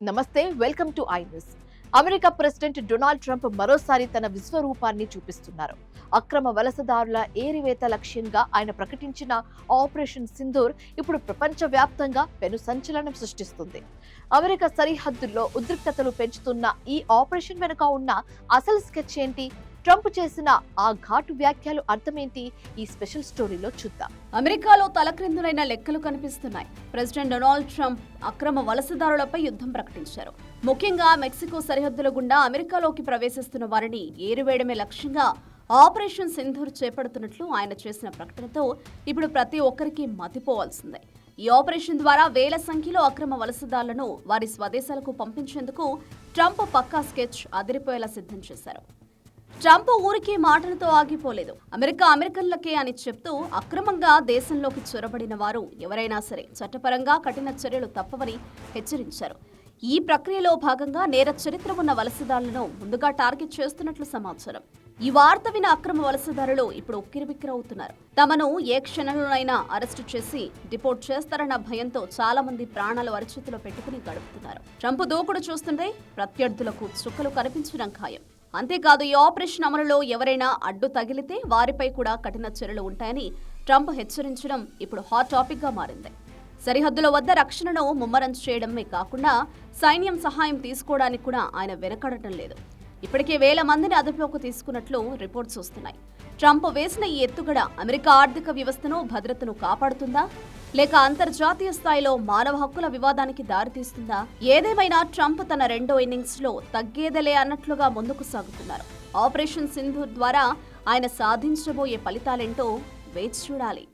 నమస్తే, welcome to I news. America president Donald Trump మరోసారి తన విశ్వరూపాన్ని చూపిస్తున్నారు. అక్రమ వలసదారుల ఏరివేత లక్ష్యంగా ఆయన ప్రకటించిన ఆపరేషన్ సింధూర్ ఇప్పుడు ప్రపంచవ్యాప్తంగా పెను సంచలనం సృష్టిస్తుంది. అమెరికా సరిహద్దుల్లో ఉద్రిక్తతలు పెంచుతున్న ఈ ఆపరేషన్ వెనుక ఉన్న అసలు స్కెచ్ ఏంటి? ట్రంప్ చేసిన ఆ ఘాటు వ్యాఖ్యలు అర్థమేంటి? ఈ స్పెషల్ స్టోరీలో చూద్దాం. అమెరికాలో తలక్రిందులైన లెక్కలు కనిపిస్తున్నాయి. ప్రెసిడెంట్ డొనాల్డ్ ట్రంప్ అక్రమ వలసదారులపై యుద్ధం ప్రకటించారు. ముఖ్యంగా మెక్సికో సరిహద్దుల గుండా అమెరికాలోకి ప్రవేశిస్తున్న వారిని ఏరివేయడమే లక్ష్యంగా ఆపరేషన్ సింధూర్ చేపడుతున్నట్లు ఆయన చేసిన ప్రకటనతో ఇప్పుడు ప్రతి ఒక్కరికి మతిపోవాల్సిందే. ఈ ఆపరేషన్ ద్వారా వేల సంఖ్యలో అక్రమ వలసదారులను వారి స్వదేశాలకు పంపించేందుకు ట్రంప్ పక్కా స్కెచ్ అదిరిపోయేలా సిద్ధం చేశారు. ట్రంప్ ఊరికే మాటలతో ఆగిపోలేదు. అమెరికన్లకే అని చెప్తూ అక్రమంగా దేశంలోకి చొరబడిన వారు ఎవరైనా సరే చట్టపరంగా కఠిన చర్యలు తప్పవని హెచ్చరించారు. ఈ ప్రక్రియలో భాగంగా నేర చరిత్ర ఉన్న వలసదారులను ముందుగా టార్గెట్ చేస్తున్నట్లు సమాచారం. ఈ వార్త విన అక్రమ వలసదారులు ఇప్పుడు ఉక్కిరిబిక్కిరవుతున్నారు. తమను ఏ క్షణంలోనైనా అరెస్టు చేసి డిపోర్ట్ చేస్తారన్న భయంతో చాలా మంది ప్రాణాలు అరచేతిలో పెట్టుకుని గడుపుతున్నారు. ట్రంప్ దూకుడు చూస్తుంటే ప్రత్యర్థులకు చుక్కలు కనిపించడం ఖాయం. అంతేకాదు, ఈ ఆపరేషన్ అమలులో ఎవరైనా అడ్డు తగిలితే వారిపై కూడా కఠిన చర్యలు ఉంటాయని ట్రంప్ హెచ్చరించడం ఇప్పుడు హాట్ టాపిక్ గా మారింది. సరిహద్దుల వద్ద రక్షణను ముమ్మరం చేయడమే కాకుండా సైన్యం సహాయం తీసుకోవడానికి కూడా ఆయన వెనకడటం లేదు. ఇప్పటికే వేల మందిని అదుపులోకి తీసుకున్నట్లు రిపోర్ట్స్ వస్తున్నాయి. ట్రంప్ వేసిన ఈ ఎత్తుగడ అమెరికా ఆర్థిక వ్యవస్థను, భద్రతను కాపాడుతుందా, లేక అంతర్జాతీయ స్థాయిలో మానవ హక్కుల వివాదానికి దారితీస్తుందా? ఏదేమైనా ట్రంప్ తన రెండో ఇన్నింగ్స్ లో తగ్గేదలే అన్నట్లుగా ముందుకు సాగుతున్నారు. ఆపరేషన్ సింధూర్ ద్వారా ఆయన సాధించబోయే ఫలితాలేంటో వేచి చూడాలి.